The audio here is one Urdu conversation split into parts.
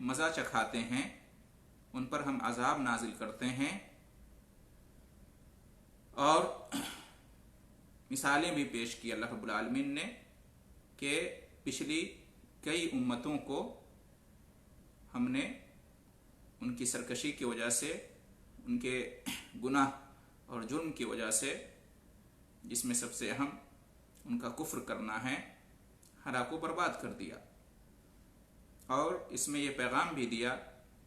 مزہ چکھاتے ہیں، ان پر ہم عذاب نازل کرتے ہیں، اور مثالیں بھی پیش کی اللہ رب العالمین نے کہ پچھلی کئی امتوں کو ہم نے ان کی سرکشی کی وجہ سے، ان کے گناہ اور جرم کی وجہ سے، جس میں سب سے اہم ان کا کفر کرنا ہے، ہلاک و برباد کر دیا۔ اور اس میں یہ پیغام بھی دیا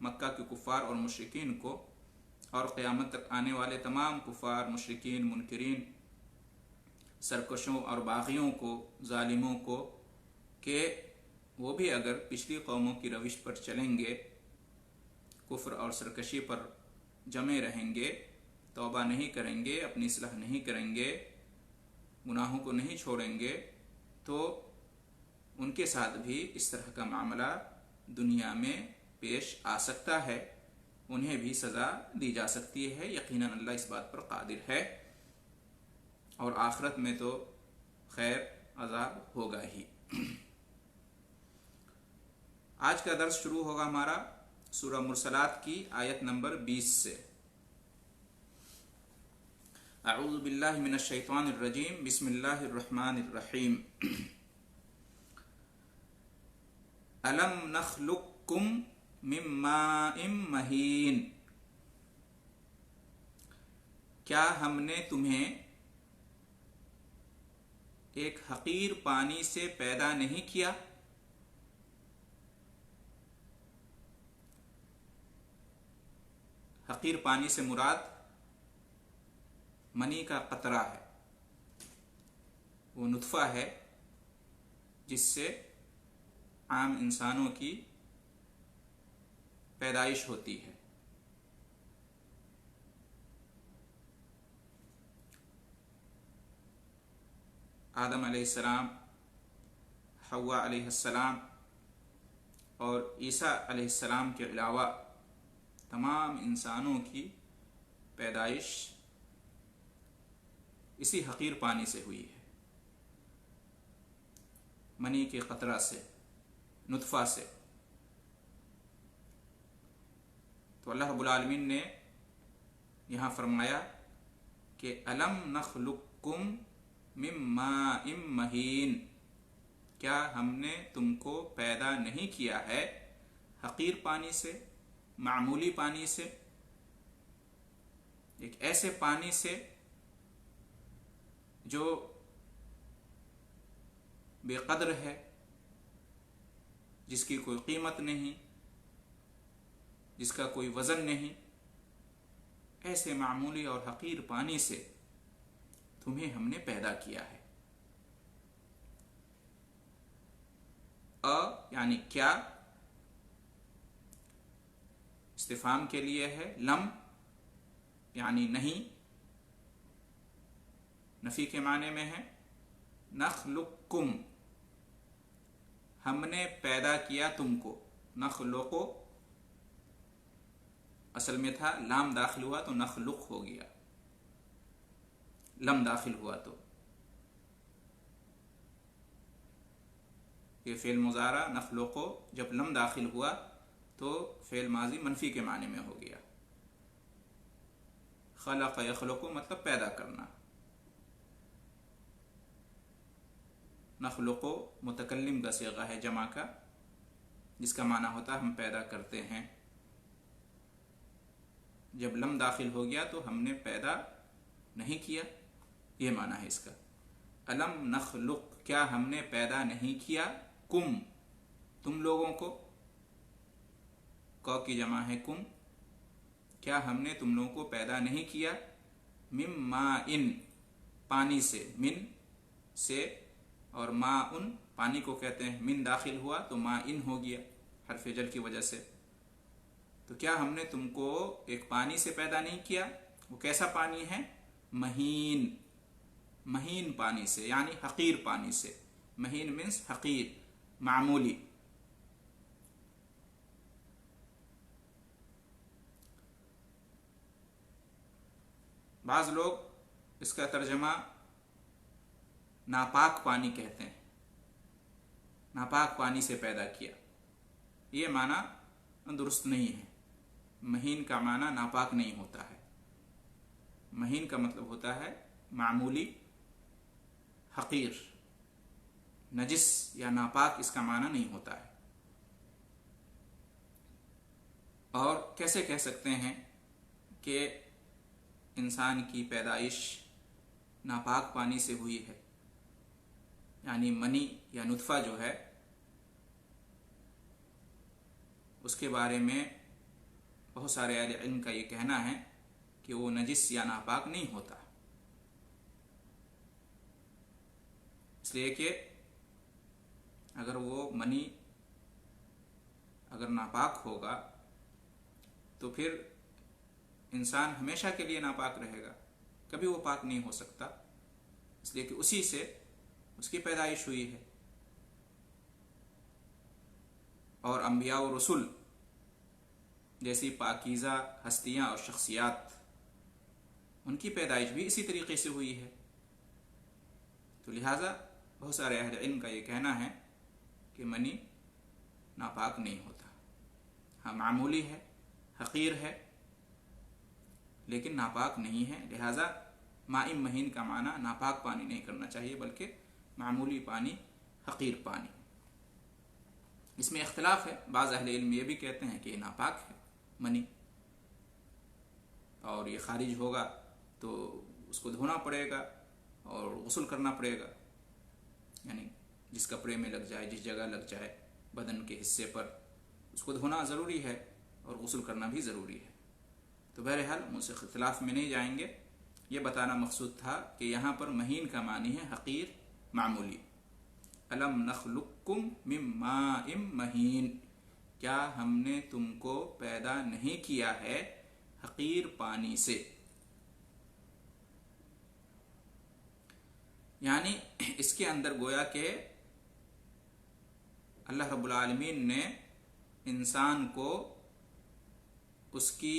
مکہ کے کفار اور مشرکین کو، اور قیامت تک آنے والے تمام کفار، مشرکین، منکرین، سرکشوں اور باغیوں کو، ظالموں کو، کہ وہ بھی اگر پچھلی قوموں کی روش پر چلیں گے، کفر اور سرکشی پر جمے رہیں گے، توبہ نہیں کریں گے، اپنی اصلاح نہیں کریں گے، گناہوں کو نہیں چھوڑیں گے، تو ان کے ساتھ بھی اس طرح کا معاملہ دنیا میں پیش آ سکتا ہے، انہیں بھی سزا دی جا سکتی ہے۔ یقیناً اللہ اس بات پر قادر ہے، اور آخرت میں تو خیر عذاب ہوگا ہی۔ آج کا درس شروع ہوگا ہمارا سورہ مرسلات کی آیت نمبر 20 سے۔ اعوذ باللہ من الشیطان الرجیم، بسم اللہ الرحمن الرحیم۔ الم نخلقکم من ماء مہین، کیا ہم نے تمہیں ایک حقیر پانی سے پیدا نہیں کیا؟ حقیر پانی سے مراد منی کا قطرہ ہے، وہ نطفہ ہے جس سے عام انسانوں کی پیدائش ہوتی ہے۔ آدم علیہ السلام، حوا علیہ السلام اور عیسیٰ علیہ السلام کے علاوہ تمام انسانوں کی پیدائش اسی حقیر پانی سے ہوئی ہے، منی کے قطرہ سے، نطفہ سے۔ تو اللہ رب العالمین نے یہاں فرمایا کہ الم نخلقکم من ماء مہین، کیا ہم نے تم کو پیدا نہیں کیا ہے حقیر پانی سے، معمولی پانی سے، ایک ایسے پانی سے جو بے قدر ہے، جس کی کوئی قیمت نہیں، جس کا کوئی وزن نہیں، ایسے معمولی اور حقیر پانی سے تمہیں ہم نے پیدا کیا ہے۔ یعنی کیا استفہام کے لیے ہے، لم یعنی نہیں، نفی کے معنی میں ہے۔ نخلقکم، ہم نے پیدا کیا تم کو، نخلقو اصل میں تھا لام داخل ہوا تو نخلق ہو گیا، لم داخل ہوا تو یہ فعل مضارع نخلقو جب لم داخل ہوا تو فعل ماضی منفی کے معنی میں ہو گیا۔ خلق یخلقو مطلب پیدا کرنا، نخلقو متکلم کا صیغہ ہے جمع کا، جس کا معنی ہوتا ہے ہم پیدا کرتے ہیں۔ جب لم داخل ہو گیا تو ہم نے پیدا نہیں کیا، یہ معنی ہے اس کا۔ الم نخلق، کیا ہم نے پیدا نہیں کیا، کم تم لوگوں کو، کو کی جمع ہے کم، کیا ہم نے تم لوگوں کو پیدا نہیں کیا، من ماء پانی سے، من سے، اور ماء پانی کو کہتے ہیں، من داخل ہوا تو ماء ہو گیا حرف جر کی وجہ سے۔ تو کیا ہم نے تم کو ایک پانی سے پیدا نہیں کیا، وہ کیسا پانی ہے، مہین، مہین پانی سے، یعنی حقیر پانی سے۔ مہین مینس حقیر، معمولی۔ بعض لوگ اس کا ترجمہ ناپاک پانی کہتے ہیں، ناپاک پانی سے پیدا کیا۔ یہ معنی درست نہیں ہے. مہین کا معنی ناپاک نہیں ہوتا ہے. مہین کا مطلب ہوتا ہے معمولی، حقیر. نجس یا ناپاک اس کا معنی نہیں ہوتا ہے. اور کیسے کہہ سکتے ہیں کہ انسان کی پیدائش ناپاک پانی سے ہوئی ہے؟ یعنی منی یا نطفہ جو ہے اس کے بارے میں بہت سارے اہل علم کا یہ کہنا ہے کہ وہ نجس یا ناپاک نہیں ہوتا، اس لیے کہ اگر وہ منی اگر ناپاک ہوگا تو پھر انسان ہمیشہ کے لیے ناپاک رہے گا، کبھی وہ پاک نہیں ہو سکتا، اس لیے کہ اسی سے اس کی پیدائش ہوئی ہے. اور انبیاء و رسول جیسی پاکیزہ ہستیاں اور شخصیات، ان کی پیدائش بھی اسی طریقے سے ہوئی ہے. تو لہٰذا بہت سارے اہل علم کا یہ کہنا ہے کہ منی ناپاک نہیں ہوتا. ہاں معمولی ہے، حقیر ہے، لیکن ناپاک نہیں ہے. لہٰذا ماء مہین کا معنی ناپاک پانی نہیں کرنا چاہیے، بلکہ معمولی پانی، حقیر پانی. اس میں اختلاف ہے. بعض اہل علم یہ بھی کہتے ہیں کہ یہ ناپاک ہے منی، اور یہ خارج ہوگا تو اس کو دھونا پڑے گا اور غسل کرنا پڑے گا. یعنی جس کپڑے میں لگ جائے، جس جگہ لگ جائے بدن کے حصے پر، اس کو دھونا ضروری ہے اور غسل کرنا بھی ضروری ہے. تو بہرحال ہم اس اختلاف میں نہیں جائیں گے. یہ بتانا مقصود تھا کہ یہاں پر مہین کا معنی ہے حقیر، معمولی. الم نخلقکم من ماء مہین، کیا ہم نے تم کو پیدا نہیں کیا ہے حقیر پانی سے. یعنی اس کے اندر گویا کہ اللہ رب العالمین نے انسان کو اس کی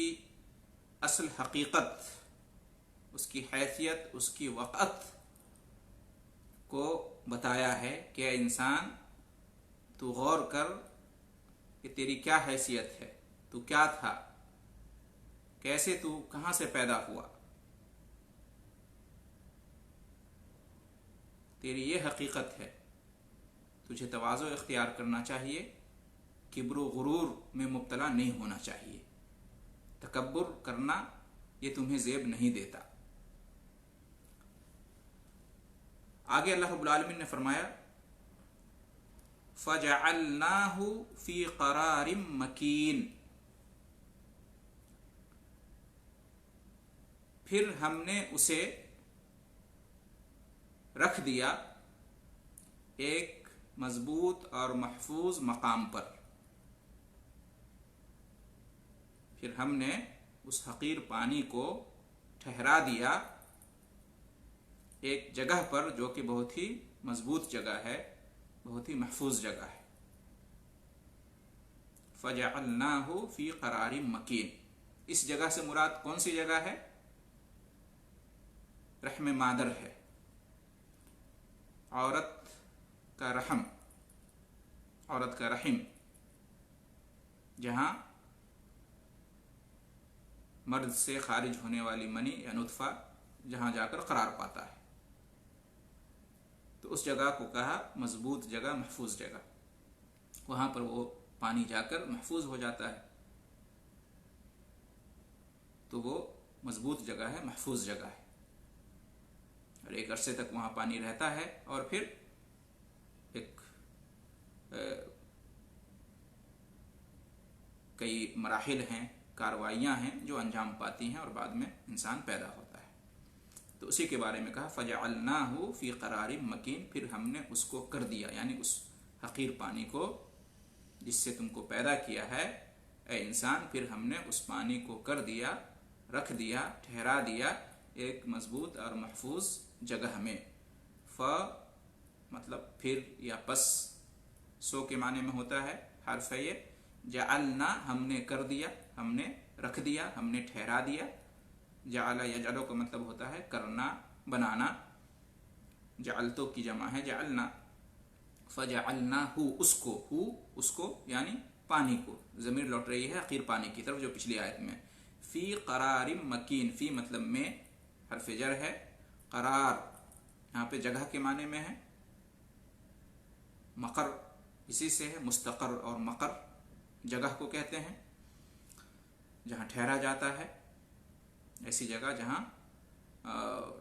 اصل حقیقت، اس کی حیثیت، اس کی وقت کو بتایا ہے کہ انسان تو غور کر کہ تیری کیا حیثیت ہے، تو کیا تھا، کیسے تو کہاں سے پیدا ہوا. تیری یہ حقیقت ہے. تجھے تواضع اختیار کرنا چاہیے، کبر و غرور میں مبتلا نہیں ہونا چاہیے. تکبر کرنا یہ تمہیں زیب نہیں دیتا. آگے اللہ رب العالمین نے فرمایا فَجَعَلْنَاهُ فِي قَرَارٍ مَكِينٍ، پھر ہم نے اسے رکھ دیا ایک مضبوط اور محفوظ مقام پر. پھر ہم نے اس حقیر پانی کو ٹھہرا دیا ایک جگہ پر جو کہ بہت ہی مضبوط جگہ ہے، بہت ہی محفوظ جگہ ہے. فَجَعَلْنَاهُ فِي قَرَارٍ مَكِينٍ، اس جگہ سے مراد کون سی جگہ ہے؟ رحم مادر ہے، عورت کا رحم، عورت کا رحم، جہاں مرد سے خارج ہونے والی منی یا نطفہ جہاں جا کر قرار پاتا ہے. تو اس جگہ کو کہا مضبوط جگہ، محفوظ جگہ. وہاں پر وہ پانی جا کر محفوظ ہو جاتا ہے، تو وہ مضبوط جگہ ہے، محفوظ جگہ ہے، اور ایک عرصے تک وہاں پانی رہتا ہے. اور پھر ایک کئی مراحل ہیں، کاروائیاں ہیں جو انجام پاتی ہیں، اور بعد میں انسان پیدا ہوتا ہے. تو اسی کے بارے میں کہا فَجَعَلْنَاهُ فِي قَرَارٍ مَكِينٍ، پھر ہم نے اس کو کر دیا، یعنی اس حقیر پانی کو جس سے تم کو پیدا کیا ہے اے انسان، پھر ہم نے اس پانی کو کر دیا، رکھ دیا، ٹھہرا دیا ایک مضبوط اور محفوظ جگہ میں. مطلب پھر یا پس، سو کے معنی میں ہوتا ہے حرف ہے یہ. جعلنا، ہم نے کر دیا، ہم نے رکھ دیا، ہم نے ٹھہرا دیا. جعل یجعلو کا مطلب ہوتا ہے کرنا، بنانا. جعلتو کی جمع ہے جعلنا. فجعلناہ، اس کو، اس کو یعنی پانی کو، ضمیر لوٹ رہی ہے حقیر پانی کی طرف جو پچھلی آیت میں. فی قرار مکین، فی مطلب میں حرف جر ہے، قرار یہاں پہ جگہ کے معنی میں ہے، مقر اسی سے ہے، مستقر اور مقر جگہ کو کہتے ہیں جہاں ٹھہرا جاتا ہے، ایسی جگہ جہاں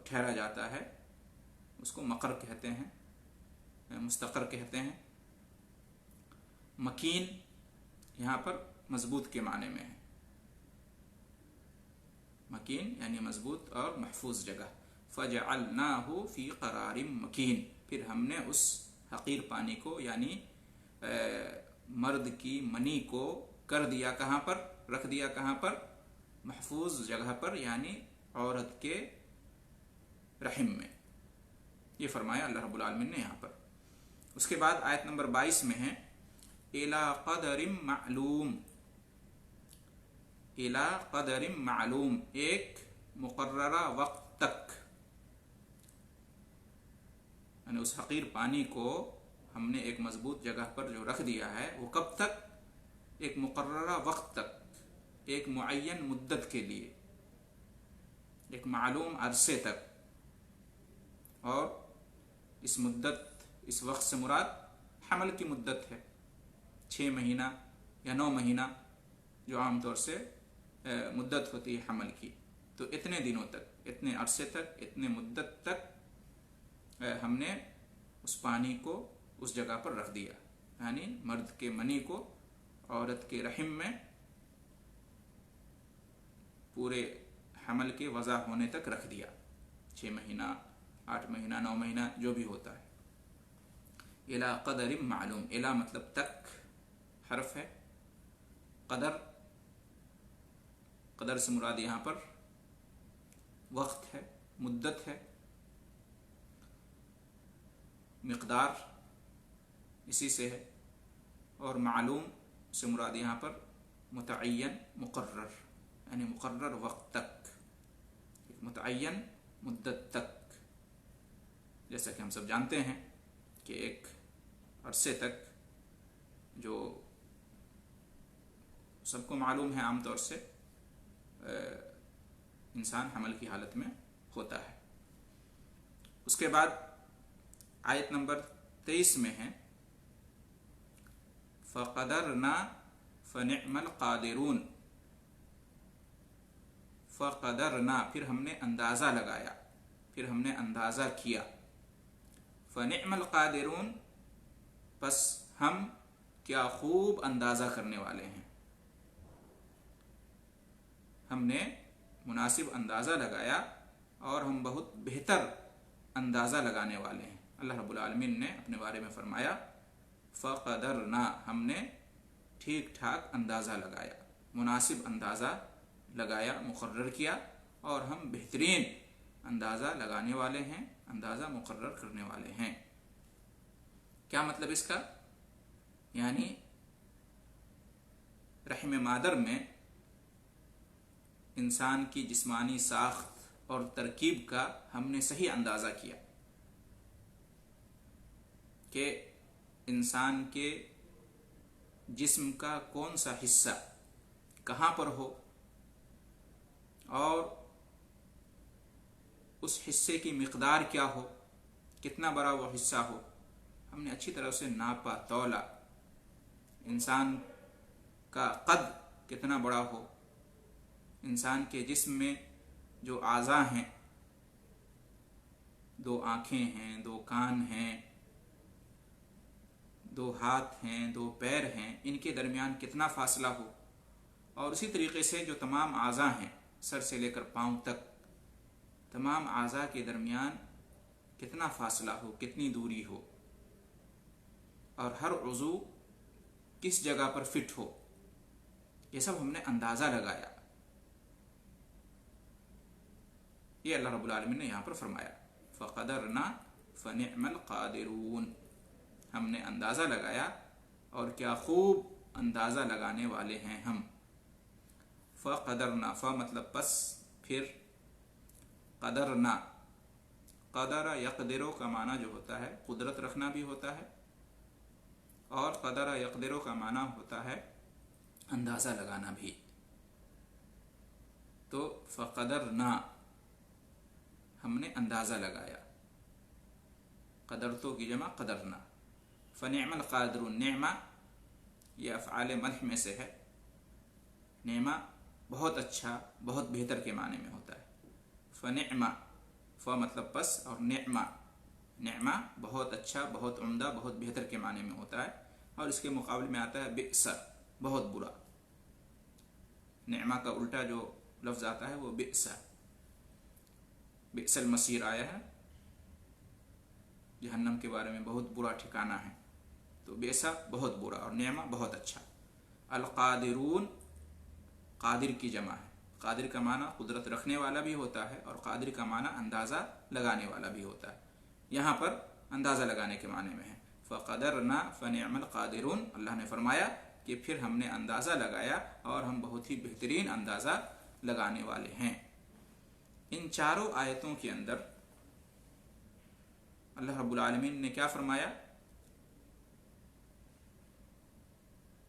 ٹھہرا جاتا ہے اس کو مقر کہتے ہیں، مستقر کہتے ہیں. مکین یہاں پر مضبوط کے معنی میں ہے، مکین یعنی مضبوط اور محفوظ جگہ. فجعلناہ فی قرار مکین، پھر ہم نے اس حقیر پانی کو یعنی مرد کی منی کو کر دیا کہاں پر، رکھ دیا کہاں پر، محفوظ جگہ پر یعنی عورت کے رحم میں. یہ فرمایا اللہ رب العالمین نے یہاں پر. اس کے بعد آیت نمبر 22 میں ہے الی قدر معلوم، الی قدر معلوم، ایک مقررہ وقت تک، یعنی اس حقیر پانی کو ہم نے ایک مضبوط جگہ پر جو رکھ دیا ہے وہ کب تک، ایک مقررہ وقت تک، ایک معین مدت کے لیے، ایک معلوم عرصے تک. اور اس مدت، اس وقت سے مراد حمل کی مدت ہے، 6 مہینہ یا 9 مہینہ جو عام طور سے مدت ہوتی ہے حمل کی. تو اتنے دنوں تک، اتنے عرصے تک، اتنے مدت تک ہم نے اس پانی کو اس جگہ پر رکھ دیا، یعنی مرد کے منی کو عورت کے رحم میں پورے حمل کے وضع ہونے تک رکھ دیا، 6 مہینہ، 8 مہینہ، 9 مہینہ جو بھی ہوتا ہے. الی قدر معلوم، الی مطلب تک حرف ہے، قدر، قدر سے مراد یہاں پر وقت ہے، مدت ہے، مقدار اسی سے ہے. اور معلوم سے مراد یہاں پر متعین، مقرر، یعنی مقرر وقت تک، متعین مدت تک. جیسا کہ ہم سب جانتے ہیں کہ ایک عرصے تک جو سب کو معلوم ہے عام طور سے انسان حمل کی حالت میں ہوتا ہے. اس کے بعد آیت نمبر 23 میں ہے فقدرنا فنعم القادرون. فقدرنا پھر ہم نے اندازہ لگایا، پھر ہم نے اندازہ کیا. فنعم القادرون پس ہم کیا خوب اندازہ کرنے والے ہیں، ہم نے مناسب اندازہ لگایا اور ہم بہت بہتر اندازہ لگانے والے ہیں. اللہ رب العالمین نے اپنے بارے میں فرمایا فقدرنا، ہم نے ٹھیک ٹھاک اندازہ لگایا، مناسب اندازہ لگایا، مقرر کیا، اور ہم بہترین اندازہ لگانے والے ہیں، اندازہ مقرر کرنے والے ہیں. کیا مطلب اس کا؟ یعنی رحم مادر میں انسان کی جسمانی ساخت اور ترکیب کا ہم نے صحیح اندازہ کیا کہ انسان کے جسم کا کون سا حصہ کہاں پر ہو اور اس حصے کی مقدار کیا ہو، کتنا بڑا وہ حصہ ہو. ہم نے اچھی طرح سے ناپا، تولا. انسان کا قد کتنا بڑا ہو، انسان کے جسم میں جو اعضاء ہیں، 2 آنکھیں ہیں، 2 کان ہیں، 2 ہاتھ ہیں، 2 پیر ہیں، ان کے درمیان کتنا فاصلہ ہو. اور اسی طریقے سے جو تمام اعضاء ہیں، سر سے لے کر پاؤں تک، تمام اعضاء کے درمیان کتنا فاصلہ ہو، کتنی دوری ہو، اور ہر عضو کس جگہ پر فٹ ہو، یہ سب ہم نے اندازہ لگایا. یہ اللہ رب العالمین نے یہاں پر فرمایا فقدرنا فنعم القادرون، ہم نے اندازہ لگایا اور کیا خوب اندازہ لگانے والے ہیں ہم. فقدرنا، مطلب پس، پھر، قدرنا، قدر یقدرو کا معنی جو ہوتا ہے قدرت رکھنا بھی ہوتا ہے، اور قدر یقدرو کا معنی ہوتا ہے اندازہ لگانا بھی. تو فقدرنا ہم نے اندازہ لگایا، قدرتو کی جمع قدرنا. فنعم القادرون، نعمہ یہ افعال مدح میں سے ہے. نعمہ بہت اچھا، بہت بہتر کے معنی میں ہوتا ہے. فنعم، ف مطلب پس، اور نعمہ، نعمہ بہت اچھا، بہت عمدہ، بہت بہتر کے معنی میں ہوتا ہے. اور اس کے مقابلے میں آتا ہے بئس، بہت برا. نعمہ کا الٹا جو لفظ آتا ہے وہ بئس. بئس المصیر آیا ہے، جہنم کے بارے میں بہت برا ٹھکانہ ہے. تو بئس بہت برا، اور نعمہ بہت اچھا. القادرون قادر کی جمع ہے. قادر کا معنی قدرت رکھنے والا بھی ہوتا ہے، اور قادر کا معنی اندازہ لگانے والا بھی ہوتا ہے. یہاں پر اندازہ لگانے کے معنی میں ہے. فقدرنا فنعم القادرون، اللہ نے فرمایا کہ پھر ہم نے اندازہ لگایا اور ہم بہت ہی بہترین اندازہ لگانے والے ہیں. ان چاروں آیتوں کے اندر اللہ رب العالمین نے کیا فرمایا؟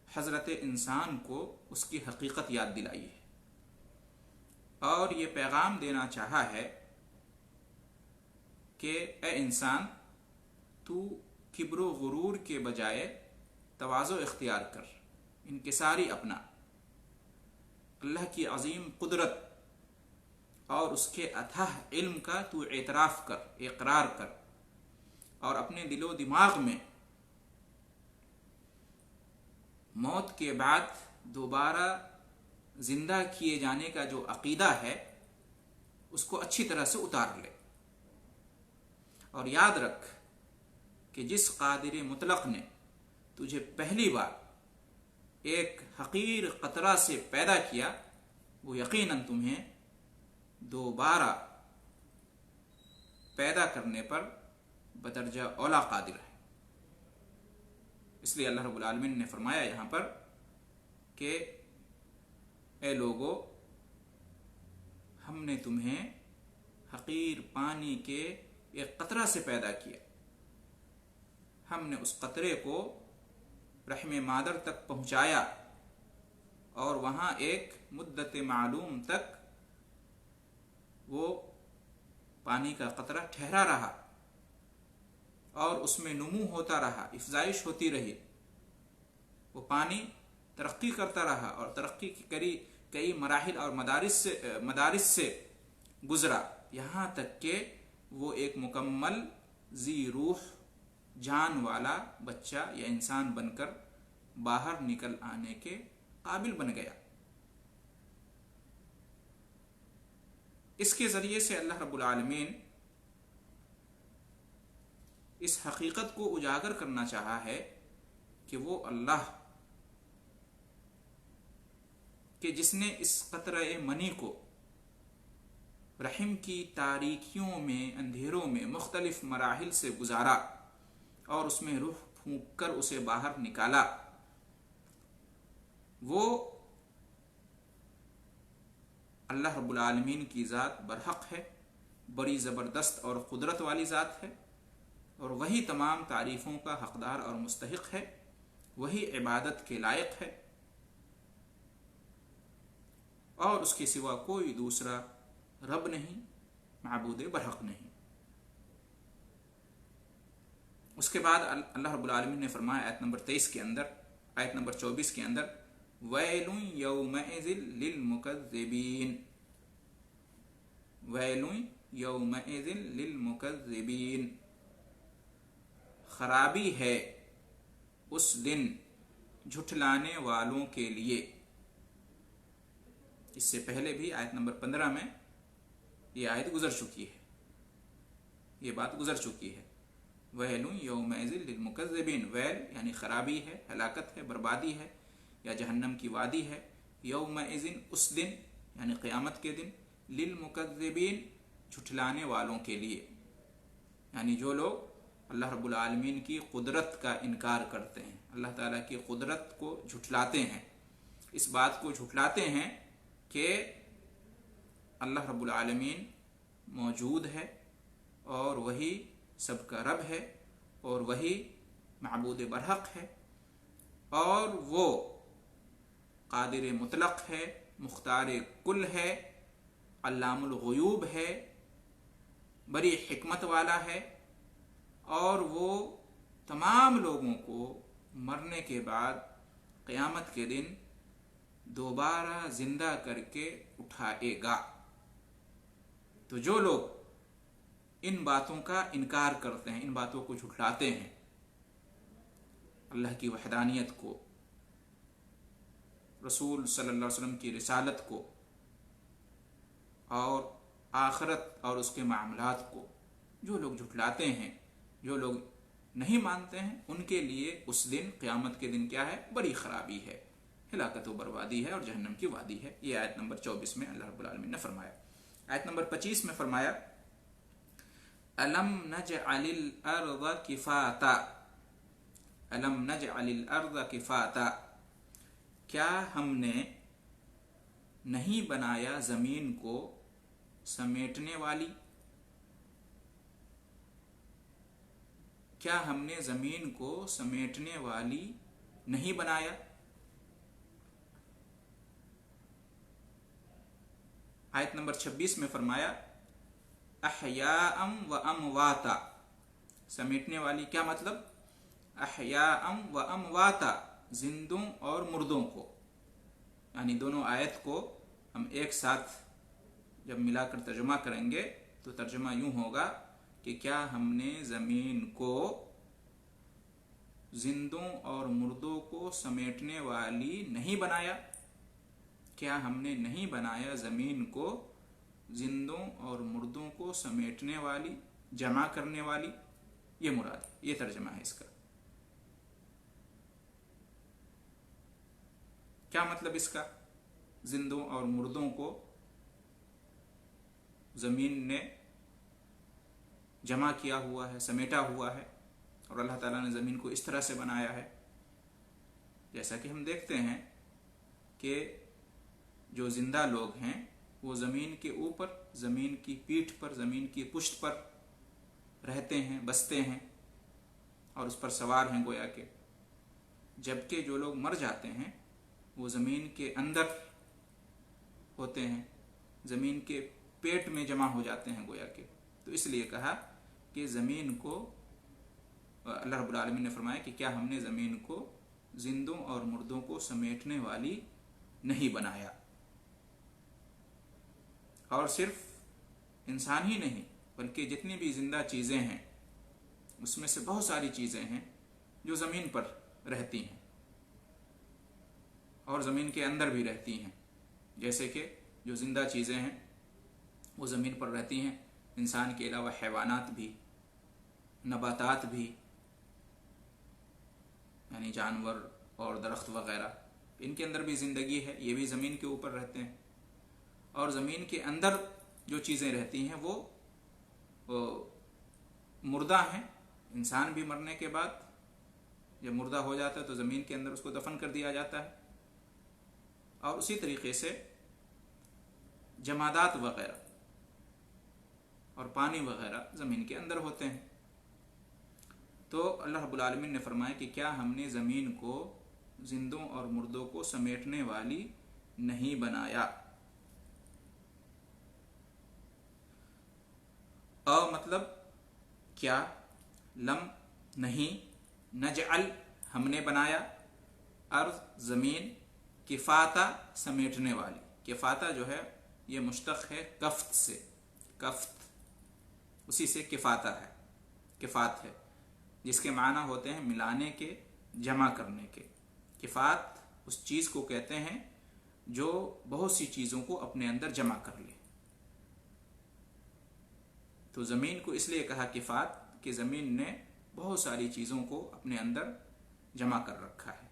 حضرت انسان کو اس کی حقیقت یاد دلائی ہے، اور یہ پیغام دینا چاہا ہے کہ اے انسان، تو کبر و غرور کے بجائے تواضع اختیار کر، انکساری اپنا. اللہ کی عظیم قدرت اور اس کے اتھاہ علم کا تو اعتراف کر، اقرار کر، اور اپنے دل و دماغ میں موت کے بعد دوبارہ زندہ کیے جانے کا جو عقیدہ ہے اس کو اچھی طرح سے اتار لے. اور یاد رکھ کہ جس قادر مطلق نے تجھے پہلی بار ایک حقیر قطرہ سے پیدا کیا، وہ یقیناً تمہیں دوبارہ پیدا کرنے پر بدرجہ اولا قادر ہے. اس لیے اللہ رب العالمین نے فرمایا یہاں پر کہ اے لوگو، ہم نے تمہیں حقیر پانی کے ایک قطرہ سے پیدا کیا. ہم نے اس قطرے کو رحم مادر تک پہنچایا، اور وہاں ایک مدت معلوم تک وہ پانی کا قطرہ ٹھہرا رہا، اور اس میں نمو ہوتا رہا، افزائش ہوتی رہی. وہ پانی ترقی کرتا رہا، اور ترقی کی کئی مراحل اور مدارس سے گزرا، یہاں تک کہ وہ ایک مکمل ذی روح، جان والا بچہ یا انسان بن کر باہر نکل آنے کے قابل بن گیا. اس کے ذریعے سے اللہ رب العالمین اس حقیقت کو اجاگر کرنا چاہا ہے کہ وہ اللہ کہ جس نے اس قطرہ منی کو رحم کی تاریکیوں میں، اندھیروں میں مختلف مراحل سے گزارا، اور اس میں روح پھونک کر اسے باہر نکالا، وہ اللہ رب العالمین کی ذات برحق ہے، بڑی زبردست اور قدرت والی ذات ہے، اور وہی تمام تعریفوں کا حقدار اور مستحق ہے، وہی عبادت کے لائق ہے، اور اس کے سوا کوئی دوسرا رب نہیں، معبود برحق نہیں. اس کے بعد اللہ رب العالمین نے فرمایا آیت نمبر 23 کے اندر، آیت نمبر 24 کے اندر، وَيْلٌ يَوْمَئِذٍ لِّلْمُكَذِّبِينَ، وَيْلٌ يَوْمَئِذٍ لِّلْمُكَذِّبِينَ، خرابی ہے اس دن جھٹلانے والوں کے لیے. اس سے پہلے بھی آیت نمبر 15 میں یہ آیت گزر چکی ہے، یہ بات گزر چکی ہے. ویل یومئذ للمکذبین، ویل یعنی خرابی ہے، ہلاکت ہے، بربادی ہے، یا جہنم کی وادی ہے. یومئذ اس دن یعنی قیامت کے دن، للمکذبین جھٹلانے والوں کے لیے، یعنی جو لوگ اللہ رب العالمین کی قدرت کا انکار کرتے ہیں، اللہ تعالیٰ کی قدرت کو جھٹلاتے ہیں، اس بات کو جھٹلاتے ہیں کہ اللہ رب العالمین موجود ہے، اور وہی سب کا رب ہے، اور وہی معبود برحق ہے، اور وہ قادر مطلق ہے، مختار کل ہے، علام الغیوب ہے، بڑی حکمت والا ہے، اور وہ تمام لوگوں کو مرنے کے بعد قیامت کے دن دوبارہ زندہ کر کے اٹھائے گا۔ تو جو لوگ ان باتوں کا انکار کرتے ہیں، ان باتوں کو جھٹلاتے ہیں، اللہ کی وحدانیت کو، رسول صلی اللہ علیہ وسلم کی رسالت کو، اور آخرت اور اس کے معاملات کو، جو لوگ جھٹلاتے ہیں، جو لوگ نہیں مانتے ہیں، ان کے لیے اس دن، قیامت کے دن کیا ہے؟ بڑی خرابی ہے، ہلاکت و بربادی ہے اور جہنم کی وادی ہے۔ یہ آیت نمبر 24 میں اللہ رب العالمین نے فرمایا۔ آیت نمبر 25 میں فرمایا الم نجعل الارض کفاتا، الم نجعل الارض کفاتا، کیا ہم نے نہیں بنایا زمین کو سمیٹنے والی؟ کیا ہم نے زمین کو سمیٹنے والی نہیں بنایا؟ آیت نمبر 26 میں فرمایا احیاء و امواتا، سمیٹنے والی کیا مطلب؟ احیاء و امواتا، زندوں اور مردوں کو، یعنی دونوں آیت کو ہم ایک ساتھ جب ملا کر ترجمہ کریں گے تو ترجمہ یوں ہوگا کہ کیا ہم نے زمین کو زندوں اور مردوں کو سمیٹنے والی نہیں بنایا؟ کیا ہم نے نہیں بنایا زمین کو زندوں اور مردوں کو سمیٹنے والی، جمع کرنے والی؟ یہ مراد ہے، یہ ترجمہ ہے اس کا۔ کیا مطلب اس کا؟ زندوں اور مردوں کو زمین نے جمع کیا ہوا ہے، سمیٹا ہوا ہے، اور اللہ تعالیٰ نے زمین کو اس طرح سے بنایا ہے جیسا کہ ہم دیکھتے ہیں کہ جو زندہ لوگ ہیں وہ زمین کے اوپر، زمین کی پیٹھ پر، زمین کی پشت پر رہتے ہیں، بستے ہیں اور اس پر سوار ہیں گویا کہ، جبکہ جو لوگ مر جاتے ہیں وہ زمین کے اندر ہوتے ہیں، زمین کے پیٹ میں جمع ہو جاتے ہیں گویا کہ۔ تو اس لیے کہا کہ زمین کو، اللہ رب العالمین نے فرمایا کہ کیا ہم نے زمین کو زندوں اور مردوں کو سمیٹنے والی نہیں بنایا۔ اور صرف انسان ہی نہیں بلکہ جتنی بھی زندہ چیزیں ہیں اس میں سے بہت ساری چیزیں ہیں جو زمین پر رہتی ہیں اور زمین کے اندر بھی رہتی ہیں، جیسے کہ جو زندہ چیزیں ہیں وہ زمین پر رہتی ہیں، انسان کے علاوہ حیوانات بھی، نباتات بھی، یعنی جانور اور درخت وغیرہ، ان کے اندر بھی زندگی ہے، یہ بھی زمین کے اوپر رہتے ہیں۔ اور زمین کے اندر جو چیزیں رہتی ہیں وہ مردہ ہیں، انسان بھی مرنے کے بعد جب مردہ ہو جاتا ہے تو زمین کے اندر اس کو دفن کر دیا جاتا ہے، اور اسی طریقے سے جمادات وغیرہ اور پانی وغیرہ زمین کے اندر ہوتے ہیں۔ تو اللہ رب العالمین نے فرمایا کہ کیا ہم نے زمین کو زندوں اور مردوں کو سمیٹنے والی نہیں بنایا؟ مطلب کیا؟ لم نہیں، نجعل ہم نے بنایا، ارض زمین، کفاتا سمیٹنے والی۔ کفاتا جو ہے یہ مشتق ہے کفت سے، کفت اسی سے کفاتا ہے، کفات ہے، جس کے معنی ہوتے ہیں ملانے کے، جمع کرنے کے۔ کفات اس چیز کو کہتے ہیں جو بہت سی چیزوں کو اپنے اندر جمع کر لے۔ تو زمین کو اس لیے کہا کفات کہ زمین نے بہت ساری چیزوں کو اپنے اندر جمع کر رکھا ہے۔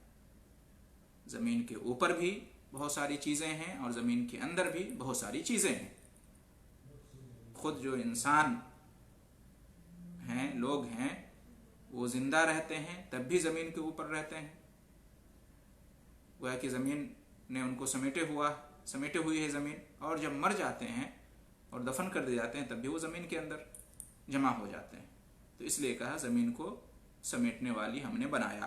زمین کے اوپر بھی بہت ساری چیزیں ہیں اور زمین کے اندر بھی بہت ساری چیزیں ہیں۔ خود جو انسان ہیں، لوگ ہیں، وہ زندہ رہتے ہیں تب بھی زمین کے اوپر رہتے ہیں، گویا کہ زمین نے ان کو سمیٹے ہوئی ہے زمین، اور جب مر جاتے ہیں اور دفن کر دیے جاتے ہیں تب بھی وہ زمین کے اندر جمع ہو جاتے ہیں۔ تو اس لیے کہا زمین کو سمیٹنے والی ہم نے بنایا۔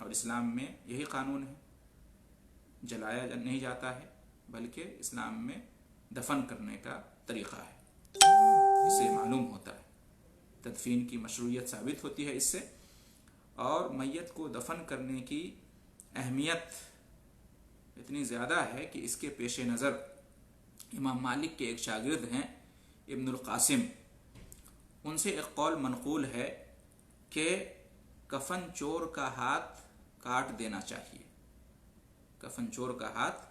اور اسلام میں یہی قانون ہے، جلایا نہیں جاتا ہے بلکہ اسلام میں دفن کرنے کا طریقہ ہے، اس سے معلوم ہوتا ہے تدفین کی مشروعیت ثابت ہوتی ہے اس سے، اور میت کو دفن کرنے کی اہمیت اتنی زیادہ ہے کہ اس کے پیش نظر امام مالک کے ایک شاگرد ہیں ابن القاسم، ان سے ایک قول منقول ہے کہ کفن چور کا ہاتھ کاٹ دینا چاہیے، کفن چور کا ہاتھ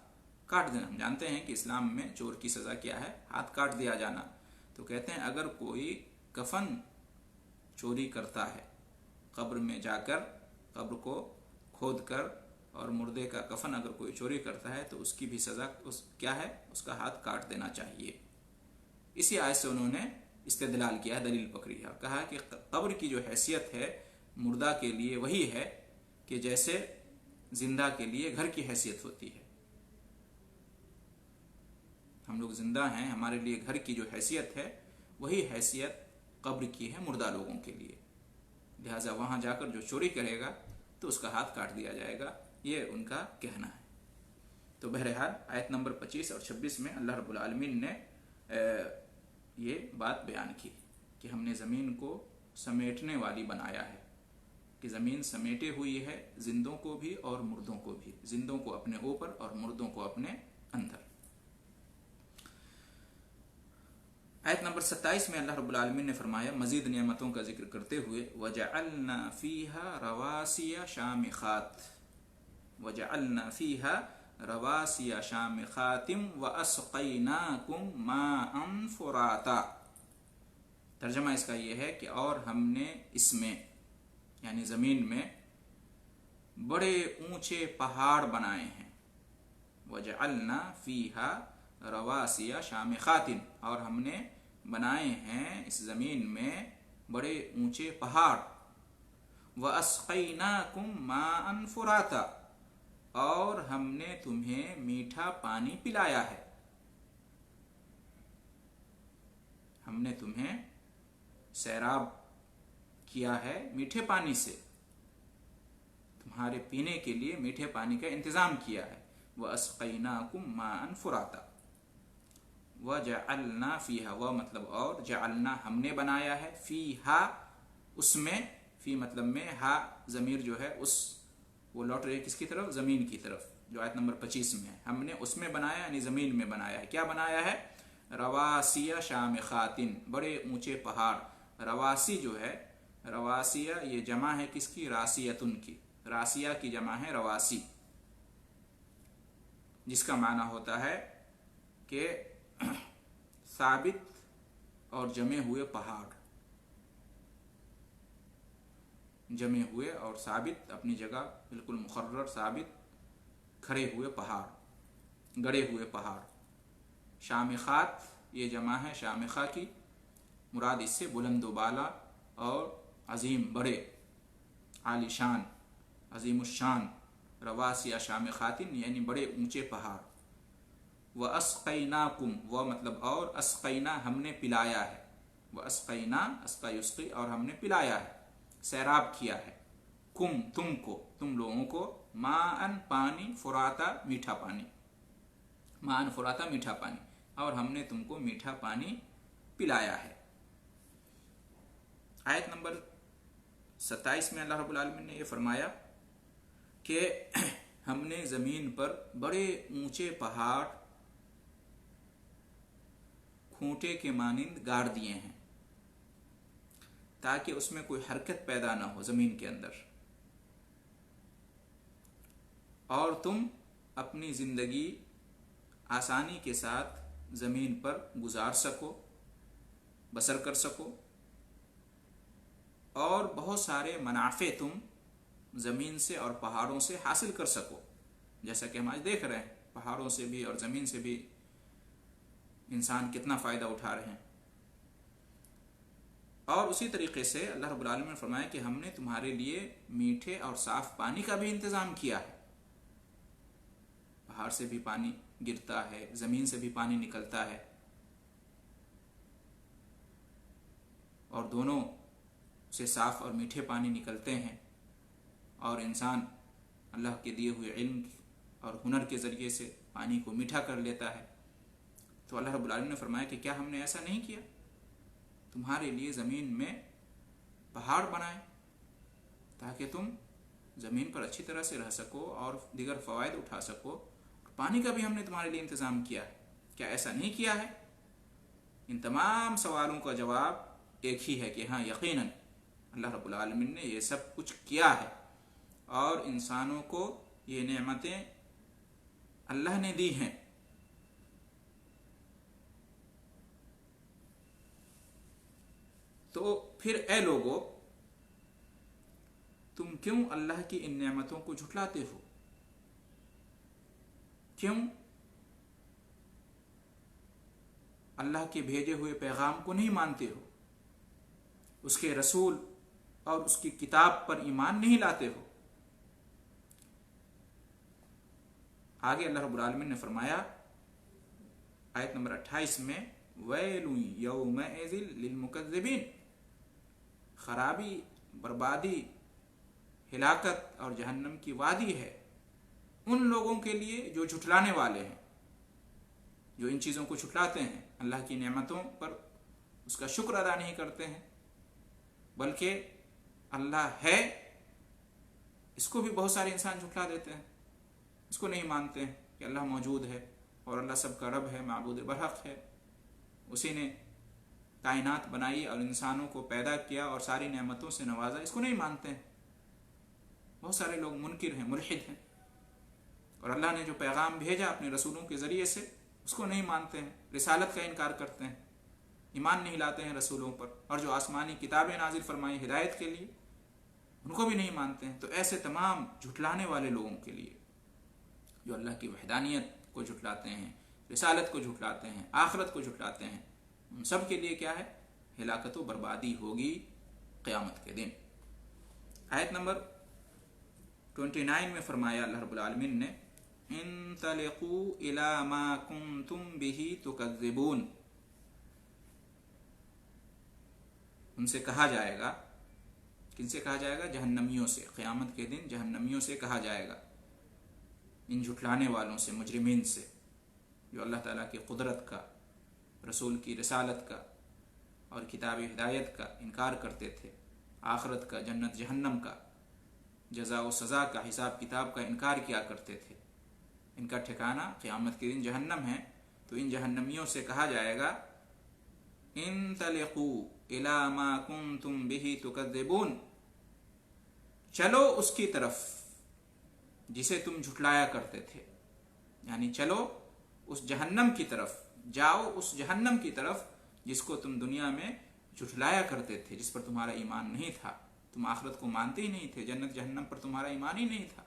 کاٹ دینا، ہم جانتے ہیں کہ اسلام میں چور کی سزا کیا ہے، ہاتھ کاٹ دیا جانا، تو کہتے ہیں اگر کوئی کفن چوری کرتا ہے، قبر میں جا کر قبر کو کھود کر اور مردے کا کفن اگر کوئی چوری کرتا ہے تو اس کی بھی سزا کیا ہے، اس کا ہاتھ کاٹ دینا چاہیے۔ اسی آیت سے انہوں نے استدلال کیا، دلیل پکڑی ہے اور کہا کہ قبر کی جو حیثیت ہے مردہ کے لیے وہی ہے کہ جیسے زندہ کے لیے گھر کی حیثیت ہوتی ہے، ہم لوگ زندہ ہیں، ہمارے لیے گھر کی جو حیثیت ہے وہی حیثیت قبر کی ہے مردہ لوگوں کے لیے، لہٰذا وہاں جا کر جو چوری کرے گا تو اس کا ہاتھ کاٹ دیا جائے گا، یہ ان کا کہنا ہے۔ تو بہرحال آیت نمبر 25 اور 26 میں اللہ رب العالمین نے یہ بات بیان کی کہ ہم نے زمین کو سمیٹنے والی بنایا ہے، کہ زمین سمیٹے ہوئی ہے زندوں کو بھی اور مردوں کو بھی، زندوں کو اپنے اوپر اور مردوں کو اپنے اندر۔ آیت نمبر 27 میں اللہ رب العالمین نے فرمایا مزید نعمتوں کا ذکر کرتے ہوئے وَجَعَلْنَا فِيهَا رَوَاسِيَ شَامِخَاتٍ وَجَعَلْنَا فِيهَا رَوَاسِيَ شَامِخَاتٍ وَأَسْقَيْنَاكُمْ مَاءً فُرَاتًا۔ ترجمہ اس کا یہ ہے کہ اور ہم نے اس میں یعنی زمین میں بڑے اونچے پہاڑ بنائے ہیں، وَجَعَلْنَا فِيهَا رَوَاسِيَ شَامِخَاتٍ، اور ہم نے بنائے ہیں اس زمین میں بڑے اونچے پہاڑ، وَأَسْقَيْنَاكُمْ مَاءً فُرَاتًا، اور ہم نے تمہیں میٹھا پانی پلایا ہے، ہم نے تمہیں سیراب کیا ہے میٹھے پانی سے، تمہارے پینے کے لیے میٹھے پانی کا انتظام کیا ہے، وَأَسْقَيْنَاكُمْ مَاءً فُرَاتًا وَجَعَلْنَا فِيهَا، وہ مطلب اور، جعلنا ہم نے بنایا ہے، فِيهَا اس میں، فی مطلب میں، ہا ضمیر جو ہے اس وہ لوٹ رہی ہے کس کی طرف، زمین کی طرف، جو آیت نمبر 25 میں ہے، ہم نے اس میں بنایا یعنی زمین میں بنایا ہے، کیا بنایا ہے، رواسیہ شامخاتن، بڑے اونچے پہاڑ۔ رواسی جو ہے، رواسیہ یہ جمع ہے کس کی، راسیتن کی، راسیہ کی جمع ہے رواسی، جس کا معنی ہوتا ہے کہ ثابت اور جمے ہوئے پہاڑ، جمے ہوئے اور ثابت اپنی جگہ بالکل مقرر ثابت کھڑے ہوئے پہاڑ، گڑے ہوئے پہاڑ۔ شامخات یہ جمع ہے شامخہ کی، مراد اس سے بلند و بالا اور عظیم، بڑے، عالی شان، عظیم الشان، رواسیہ شامخاتن یعنی بڑے اونچے پہاڑ۔ وَأَسْقَيْنَاكُمْ، وہ مطلب اور، اسقینا ہم نے پلایا ہے، وَأَسْقَيْنَا اسقى يسقي اور ہم نے پلایا ہے، سیراب کیا ہے، کم تم کو، تم لوگوں کو، ماءً پانی، فراتا میٹھا پانی، ماءً فراتا میٹھا پانی، اور ہم نے تم کو میٹھا پانی پلایا ہے۔ آیت نمبر 27 میں اللہ رب العالمین نے یہ فرمایا کہ ہم نے زمین پر بڑے اونچے پہاڑ کھونٹے کے مانند گاڑ دیے ہیں تاکہ اس میں کوئی حرکت پیدا نہ ہو زمین کے اندر، اور تم اپنی زندگی آسانی کے ساتھ زمین پر گزار سکو، بسر کر سکو، اور بہت سارے منافع تم زمین سے اور پہاڑوں سے حاصل کر سکو، جیسا کہ ہم آج دیکھ رہے ہیں پہاڑوں سے بھی اور زمین سے بھی انسان کتنا فائدہ اٹھا رہے ہیں۔ اور اسی طریقے سے اللہ رب العالمین نے فرمایا کہ ہم نے تمہارے لیے میٹھے اور صاف پانی کا بھی انتظام کیا ہے، پہاڑ سے بھی پانی گرتا ہے، زمین سے بھی پانی نکلتا ہے، اور دونوں سے صاف اور میٹھے پانی نکلتے ہیں، اور انسان اللہ کے دیے ہوئے علم اور ہنر کے ذریعے سے پانی کو میٹھا کر لیتا ہے. تو اللہ رب العالمین نے فرمایا کہ کیا ہم نے ایسا نہیں کیا؟ تمہارے لیے زمین میں پہاڑ بنائے تاکہ تم زمین پر اچھی طرح سے رہ سکو اور دیگر فوائد اٹھا سکو. پانی کا بھی ہم نے تمہارے لیے انتظام کیا ہے. کیا ایسا نہیں کیا ہے؟ ان تمام سوالوں کا جواب ایک ہی ہے کہ ہاں، یقیناً اللہ رب العالمین نے یہ سب کچھ کیا ہے اور انسانوں کو یہ نعمتیں اللہ نے دی ہیں. تو پھر اے لوگو، تم کیوں اللہ کی ان نعمتوں کو جھٹلاتے ہو؟ کیوں اللہ کے بھیجے ہوئے پیغام کو نہیں مانتے ہو؟ اس کے رسول اور اس کی کتاب پر ایمان نہیں لاتے ہو؟ آگے اللہ رب العالمین نے فرمایا آیت نمبر 28 میں، وَيْلٌ يَوْمَئِذٍ لِلْمُكَذِّبِينَ، خرابی، بربادی، ہلاکت اور جہنم کی وادی ہے ان لوگوں کے لیے جو جھٹلانے والے ہیں، جو ان چیزوں کو جھٹلاتے ہیں، اللہ کی نعمتوں پر اس کا شکر ادا نہیں کرتے ہیں، بلکہ اللہ ہے اس کو بھی بہت سارے انسان جھٹلا دیتے ہیں، اس کو نہیں مانتے ہیں کہ اللہ موجود ہے اور اللہ سب کا رب ہے، معبود برحق ہے، اسی نے کائنات بنائی اور انسانوں کو پیدا کیا اور ساری نعمتوں سے نوازا. اس کو نہیں مانتے ہیں. بہت سارے لوگ منکر ہیں، ملحد ہیں، اور اللہ نے جو پیغام بھیجا اپنے رسولوں کے ذریعے سے اس کو نہیں مانتے ہیں، رسالت کا انکار کرتے ہیں، ایمان نہیں لاتے ہیں رسولوں پر، اور جو آسمانی کتابیں نازل فرمائی ہدایت کے لیے ان کو بھی نہیں مانتے ہیں. تو ایسے تمام جھٹلانے والے لوگوں کے لیے جو اللہ کی وحدانیت کو جھٹلاتے ہیں، رسالت کو جھٹلاتے ہیں، آخرت کو جھٹلاتے ہیں، ان سب کے لیے کیا ہے؟ ہلاکت و بربادی ہوگی قیامت کے دن. آیت نمبر 29 میں فرمایا اللہ رب العالمین نے، انطلقوا الی ما کنتم بہ تکذبون، ان سے کہا جائے گا، کن سے کہا جائے گا؟ جہنمیوں سے. قیامت کے دن جہنمیوں سے کہا جائے گا، ان جھٹلانے والوں سے، مجرمین سے، جو اللہ تعالیٰ کی قدرت کا، رسول کی رسالت کا اور کتاب ہدایت کا انکار کرتے تھے، آخرت کا، جنت جہنم کا، جزا و سزا کا، حساب کتاب کا انکار کیا کرتے تھے. ان کا ٹھکانہ قیامت کے دن جہنم ہے. تو ان جہنمیوں سے کہا جائے گا، انطلقوا الی ما کنتم بہ تکذبون، چلو اس کی طرف جسے تم جھٹلایا کرتے تھے، یعنی چلو اس جہنم کی طرف، جاؤ اس جہنم کی طرف جس کو تم دنیا میں جھٹلایا کرتے تھے، جس پر تمہارا ایمان نہیں تھا، تم آخرت کو مانتے ہی نہیں تھے، جنت جہنم پر تمہارا ایمان ہی نہیں تھا.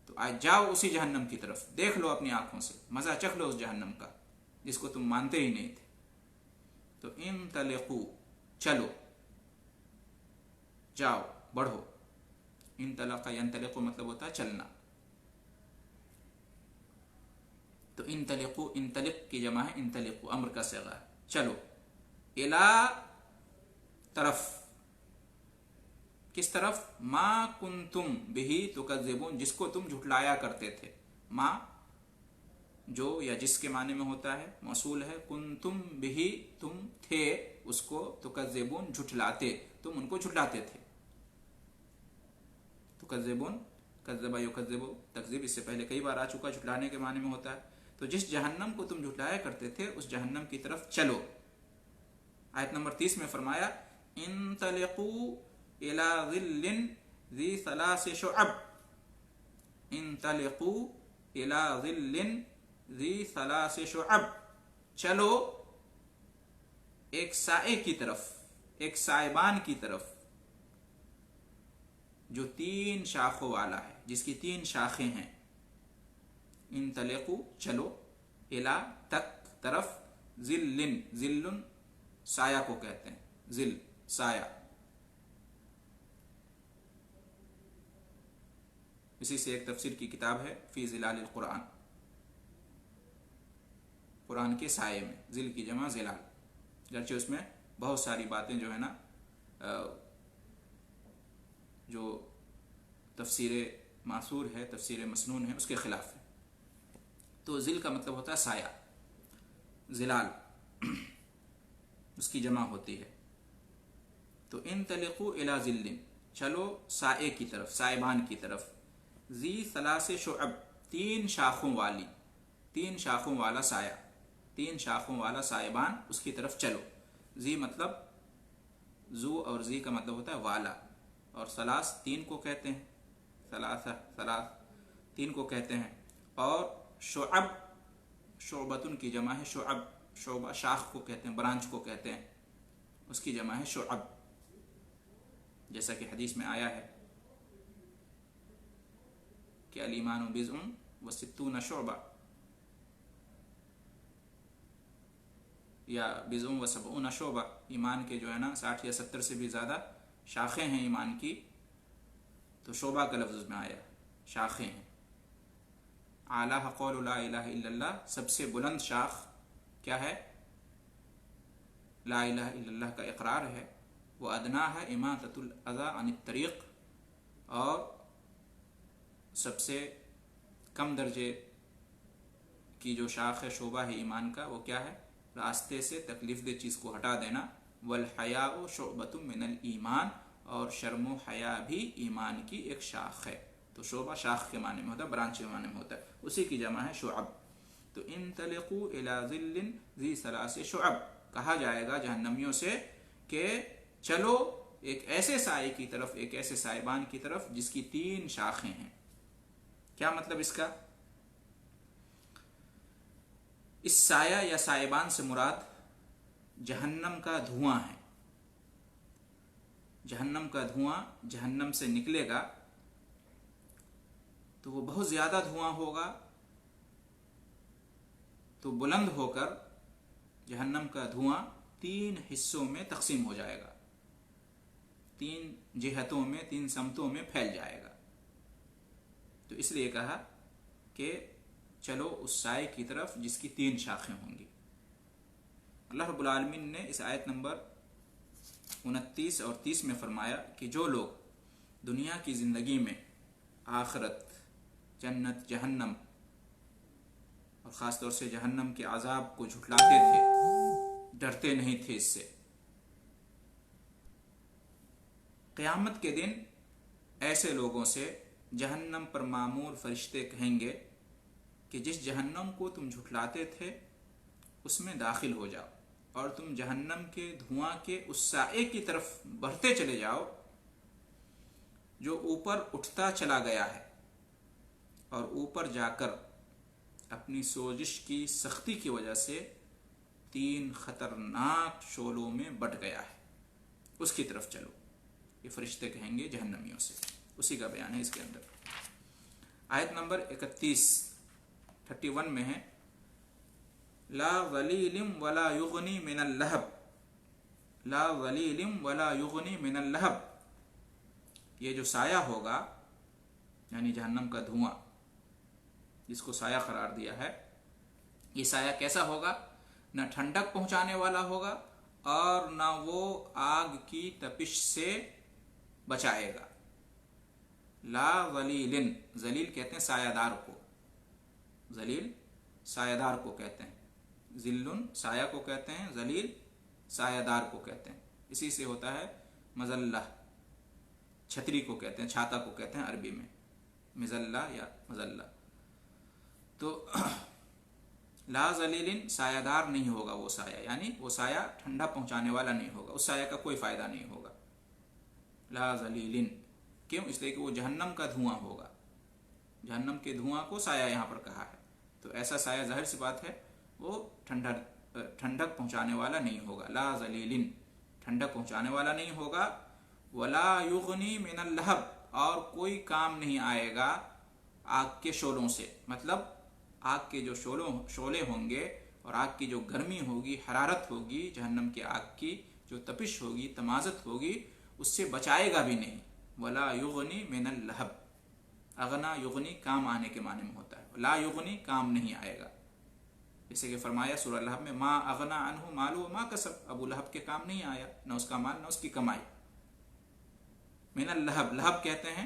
تو آج جاؤ اسی جہنم کی طرف، دیکھ لو اپنی آنکھوں سے، مزہ چکھ لو اس جہنم کا جس کو تم مانتے ہی نہیں تھے. تو انطلقوا، چلو، جاؤ، بڑھو. انطلق ینطلق مطلب ہوتا ہے چلنا. تو انطلقوا، انطلق کی جمع ہے انطلقوا، امر کا صیغہ ہے، چلو. الی، طرف، کس طرف؟ ما کنتم بہ تکذبون، جس کو تم جھٹلایا کرتے تھے. ما جو یا جس کے معنی میں ہوتا ہے، موصول ہے. کنتم بہ، تم تھے اس کو، تکذبون، جھٹلاتے، تم ان کو جھٹلاتے تھے. تکذبون، کذب یکذب، تکذیب اس سے پہلے کئی بار آ چکا، جھٹلانے کے معنی میں ہوتا ہے. تو جس جہنم کو تم جھٹلایا کرتے تھے اس جہنم کی طرف چلو. آیت نمبر 30 میں فرمایا، انطلقوا الی ظل ذی ثلاث شعب، انطلقوا الی ظل ذی ثلاث شعب، چلو ایک سائے کی طرف، ایک سائبان کی طرف جو 3 شاخوں والا ہے، جس کی 3 شاخیں ہیں. انطلقوا، چلو، الی، تک، طرف، ظل، ظل سایہ کو کہتے ہیں، ظل سایہ. اسی سے ایک تفسیر کی کتاب ہے فی ظلال القرآن، قرآن کے سائے میں، ظل کی جمع ظلال. گرچہ اس میں بہت ساری باتیں جو ہے نا، جو تفسیر معصور ہے، تفسیر مسنون ہے، اس کے خلاف ہے۔ تو ذل کا مطلب ہوتا ہے سایہ، ظلال اس کی جمع ہوتی ہے۔ تو انطلقوا الی ظل، چلو سائے کی طرف، سائبان کی طرف، ذی ثلاث شعب، 3 شاخوں والی، 3 شاخوں والا سایہ، 3 شاخوں والا سائبان، اس کی طرف چلو۔ ذی مطلب ذو اور ذی کا مطلب ہوتا ہے والا، اور ثلاث 3 کو کہتے ہیں، ثلاثہ، ثلاث 3 کو کہتے ہیں، اور شعب شعبتن کی جمع ہے شعب، شعبہ شاخ کو کہتے ہیں، برانچ کو کہتے ہیں، اس کی جمع ہے شعب، جیسا کہ حدیث میں آیا ہے کہ الایمان بضع و60 شعبہ، یا بضع و70 شعبہ، ایمان کے جو ہے نا 60 یا 70 سے بھی زیادہ شاخیں ہیں ایمان کی، تو شعبہ کا لفظ میں آیا، شاخیں ہیں۔ اعلیٰ قول لا الہ الا اللہ، سب سے بلند شاخ کیا ہے؟ لا الہ الا اللہ کا اقرار ہے۔ وہ ادنا ہے اماطۃ الاذی عن الطریق، اور سب سے کم درجے کی جو شاخ ہے، شعبہ ہے ایمان کا، وہ کیا ہے؟ راستے سے تکلیف دہ چیز کو ہٹا دینا۔ والحیاء شعبۃ من الایمان، اور شرم و حیا بھی ایمان کی ایک شاخ ہے۔ تو شعبہ شاخ کے معنی میں ہوتا ہے، برانچ کے معنی میں ہوتا ہے، اسی کی جمع ہے شعب۔ تو انطلقوا الی ظل ذی ثلاث شعب، کہا جائے گا جہنمیوں سے کہ چلو ایک ایسے سائے کی طرف، ایک ایسے سائبان کی طرف جس کی 3 شاخیں ہیں۔ کیا مطلب اس کا؟ اس سایہ یا سائبان سے مراد جہنم کا دھواں ہے۔ جہنم کا دھواں جہنم سے نکلے گا تو وہ بہت زیادہ دھواں ہوگا، تو بلند ہو کر جہنم کا دھواں 3 حصوں میں تقسیم ہو جائے گا، 3 جہتوں میں، 3 سمتوں میں پھیل جائے گا۔ تو اس لیے کہا کہ چلو اس سائے کی طرف جس کی 3 شاخیں ہوں گی۔ اللہ رب العالمین نے اس آیت نمبر 29 اور 30 میں فرمایا کہ جو لوگ دنیا کی زندگی میں آخرت، جنت، جہنم، اور خاص طور سے جہنم کے عذاب کو جھٹلاتے تھے، ڈرتے نہیں تھے اس سے، قیامت کے دن ایسے لوگوں سے جہنم پر مامور فرشتے کہیں گے کہ جس جہنم کو تم جھٹلاتے تھے اس میں داخل ہو جاؤ، اور تم جہنم کے دھواں کے اس سائے کی طرف بڑھتے چلے جاؤ جو اوپر اٹھتا چلا گیا ہے، اور اوپر جا کر اپنی سوزش کی سختی کی وجہ سے 3 خطرناک شعلوں میں بٹ گیا ہے، اس کی طرف چلو۔ یہ فرشتے کہیں گے جہنمیوں سے، اسی کا بیان ہے اس کے اندر۔ آیت نمبر 31 میں ہے لا ظلیل ولا یغنی من اللہب، لا ظلیل ولا یغنی من اللہب، یہ جو سایہ ہوگا یعنی جہنم کا دھواں جس کو سایہ قرار دیا ہے، یہ سایہ کیسا ہوگا؟ نہ ٹھنڈک پہنچانے والا ہوگا اور نہ وہ آگ کی تپش سے بچائے گا۔ لا ظلیل، ظلیل کہتے ہیں سایہ دار کو، ظلیل سایہ دار کو کہتے ہیں، ذلن سایہ کو کہتے ہیں، ظلیل سایہ دار کو کہتے ہیں، اسی سے ہوتا ہے مظلہ، چھتری کو کہتے ہیں، چھاتا کو کہتے ہیں عربی میں، مظلہ یا مظلہ۔ تو لا ذلیل سایہ دار نہیں ہوگا وہ سایہ، یعنی وہ سایہ ٹھنڈا پہنچانے والا نہیں ہوگا، اس سایہ کا کوئی فائدہ نہیں ہوگا۔ لا ذلیل، کیوں؟ اس لیے کہ وہ جہنم کا دھواں ہوگا، جہنم کے دھواں کو سایہ یہاں پر کہا ہے، تو ایسا سایہ ظاہر سی بات ہے وہ ٹھنڈک پہنچانے والا نہیں ہوگا۔ لا ذلیل، ٹھنڈک پہنچانے والا نہیں ہوگا۔ ولا یغنی من اللہب، اور کوئی کام نہیں آئے گا آگ کے شعلوں سے، مطلب آگ کے جو شعلے ہوں گے اور آگ کی جو گرمی ہوگی، حرارت ہوگی، جہنم کی آگ کی جو تپش ہوگی، تمازت ہوگی، اس سے بچائے گا بھی نہیں۔ ولا یغنی من اللہب، اغنا یغنی کام آنے کے معنی میں ہوتا ہے، لا یغنی کام نہیں آئے گا، جیسے کہ فرمایا سورہ لہب میں ما اغنا عنہ مالہ وما کسب، ابو لہب کے کام نہیں آیا، نہ اس کا مال نہ اس کی کمائی۔ من اللہب، لہب کہتے ہیں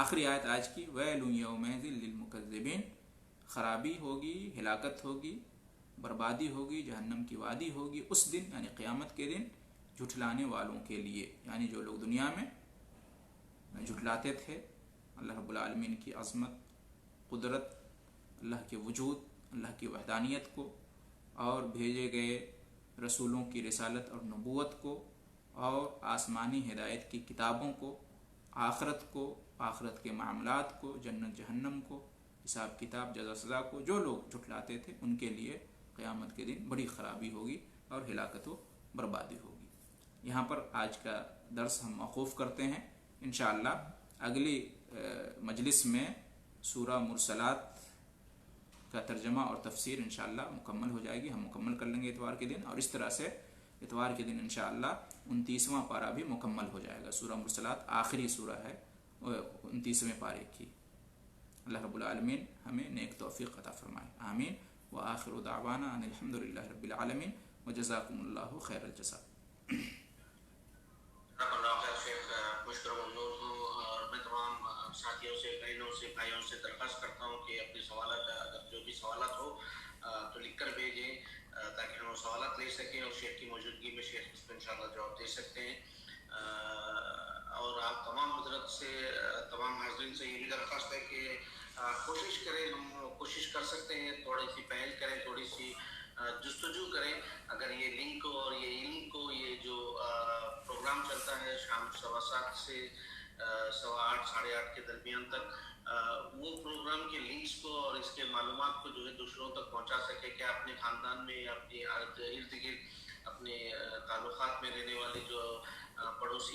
آخری آیت آج کی ویل یومئذ للمکذبین، خرابی ہوگی، ہلاکت ہوگی، بربادی ہوگی، جہنم کی وادی ہوگی اس دن، یعنی قیامت کے دن، جھٹلانے والوں کے لیے، یعنی جو لوگ دنیا میں جھٹلاتے تھے اللہ رب العالمین کی عظمت، قدرت، اللہ کے وجود، اللہ کی وحدانیت کو، اور بھیجے گئے رسولوں کی رسالت اور نبوت کو، اور آسمانی ہدایت کی کتابوں کو، آخرت کو، آخرت کے معاملات کو، جنت جہنم کو، حساب کتاب، جزا سزا کو، جو لوگ جھٹلاتے تھے ان کے لیے قیامت کے دن بڑی خرابی ہوگی اور ہلاکت و بربادی ہوگی۔ یہاں پر آج کا درس ہم موقوف کرتے ہیں، انشاءاللہ اگلی مجلس میں سورہ مرسلات کا ترجمہ اور تفسیر انشاءاللہ مکمل ہو جائے گی، ہم مکمل کر لیں گے اتوار کے دن، اور اس طرح سے اتوار کے دن انشاءاللہ 29واں پارہ بھی مکمل ہو جائے گا۔ سورہ مرسلات آخری سورہ ہے 29ویں پارے کی۔ اللہ رب العالمین ہمیں نیک توفیق عطا فرمائے، آمین۔ وآخر دعوانا ان الحمد للہ رب العالمین وجزاکم اللہ خیر الجزاء۔ اللہ خیر شیخ، مشکر ممنون ہوں، اور میں تمام ساتھیوں سے، بہنوں سے، بھائیوں سے درخواست کرتا ہوں کہ اپنے سوالات، اگر جو بھی سوالات ہو تو لکھ کر بھیجیں تاکہ ہم وہ سوالات لے سکیں اور شیخ کی موجودگی میں شیخ اس پہ انشاءاللہ جواب دے سکتے ہیں۔ اور آپ تمام حضرت سے، تمام حاضرین سے یہ بھی درخواست ہے کہ کوشش کریں، ہم کوشش کر سکتے ہیں، تھوڑی سی پہل کریں، تھوڑی سی جستجو کریں۔ اگر یہ لنک اور یہ علم کو، یہ جو پروگرام چلتا ہے شام 7:15 سے 8:15 ساڑھے 8 کے درمیان تک، وہ پروگرام کے لنکس کو اور اس کے معلومات کو جو ہے دوسروں تک پہنچا سکے، کہ اپنے خاندان میں یا اپنے ارد گرد، اپنے تعلقات میں رہنے والے جو پڑوسی